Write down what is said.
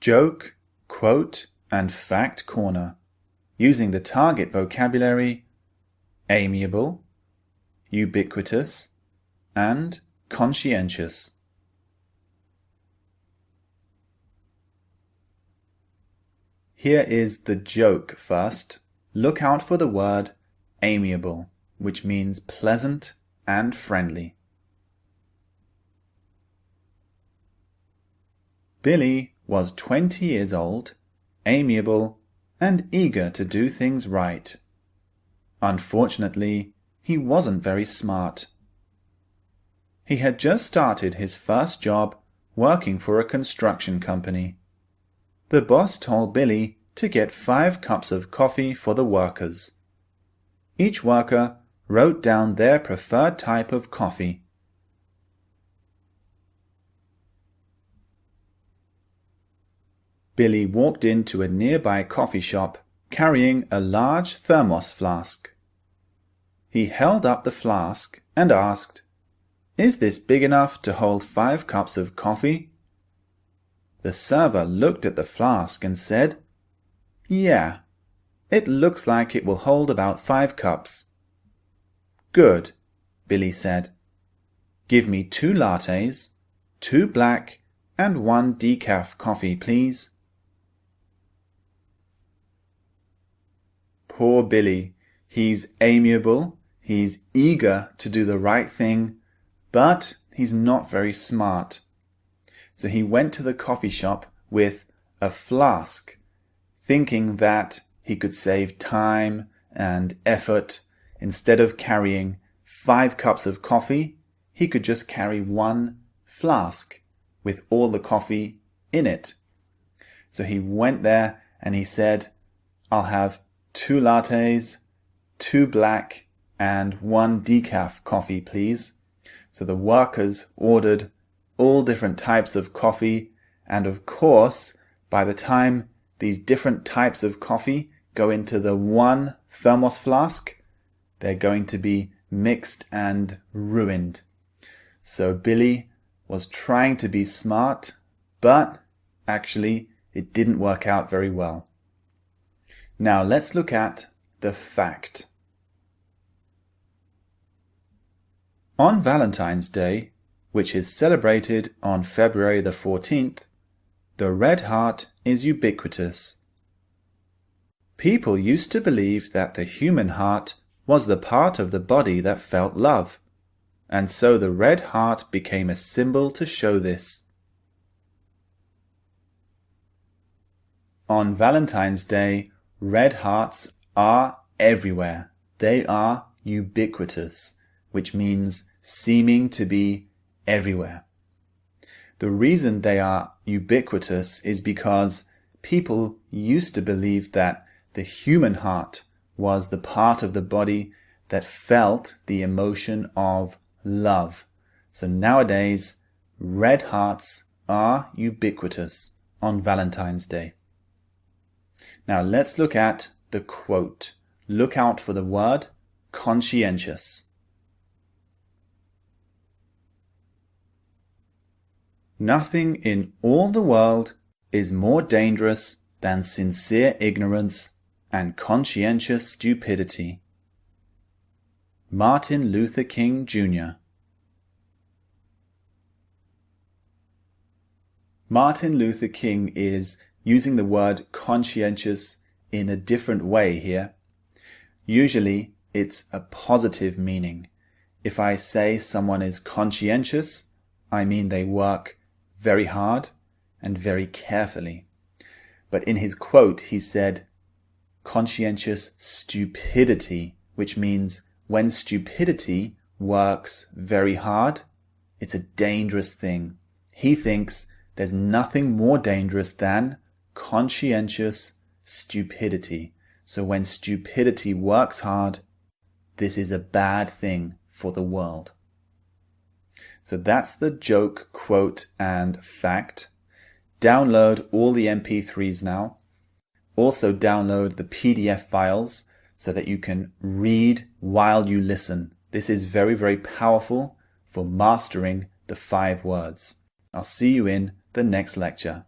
Joke, quote, and fact corner, using the target vocabulary amiable, ubiquitous, and conscientious. Here is the joke first. Look out for the word amiable, which means pleasant and friendly. Billy was 20 years old, amiable, and eager to do things right. Unfortunately, he wasn't very smart. He had just started his first job working for a construction company. The boss told Billy to get 5 cups of coffee for the workers. Each worker wrote down their preferred type of coffee. Billy walked into a nearby coffee shop carrying a large thermos flask. He held up the flask and asked, "Is this big enough to hold 5 cups of coffee?" The server looked at the flask and said, "Yeah, it looks like it will hold about 5 cups. "Good," Billy said. "Give me 2 lattes, 2 black, and 1 decaf coffee, please." Poor Billy. He's amiable, he's eager to do the right thing, but he's not very smart. So he went to the coffee shop with a flask, thinking that he could save time and effort. Instead of carrying 5 cups of coffee, he could just carry 1 flask with all the coffee in it. So he went there and he said, "I'll have 2 lattes, 2 black, and 1 decaf coffee, please." So the workers ordered all different types of coffee, and of course, by the time these different types of coffee go into the 1 thermos flask, they're going to be mixed and ruined. So Billy was trying to be smart, but actually it didn't work out very well. Now let's look at the fact. On Valentine's Day, which is celebrated on February the 14th, the red heart is ubiquitous. People used to believe that the human heart was the part of the body that felt love, and so the red heart became a symbol to show this. On Valentine's Day, red hearts are everywhere. They are ubiquitous, which means seeming to be everywhere. The reason they are ubiquitous is because people used to believe that the human heart was the part of the body that felt the emotion of love. So nowadays, red hearts are ubiquitous on Valentine's Day. Now let's look at the quote. Look out for the word conscientious. Nothing in all the world is more dangerous than sincere ignorance and conscientious stupidity. Martin Luther King, Jr. Martin Luther King is using the word conscientious in a different way here. Usually it's a positive meaning. If I say someone is conscientious, I mean they work very hard and very carefully. But in his quote he said conscientious stupidity, which means when stupidity works very hard, it's a dangerous thing. He thinks there's nothing more dangerous than conscientious stupidity. So when stupidity works hard, this is a bad thing for the world. So that's the joke, quote, and fact. Download all the MP3s now. Also download the PDF files so that you can read while you listen. This is very, very powerful for mastering the 5 words. I'll see you in the next lecture.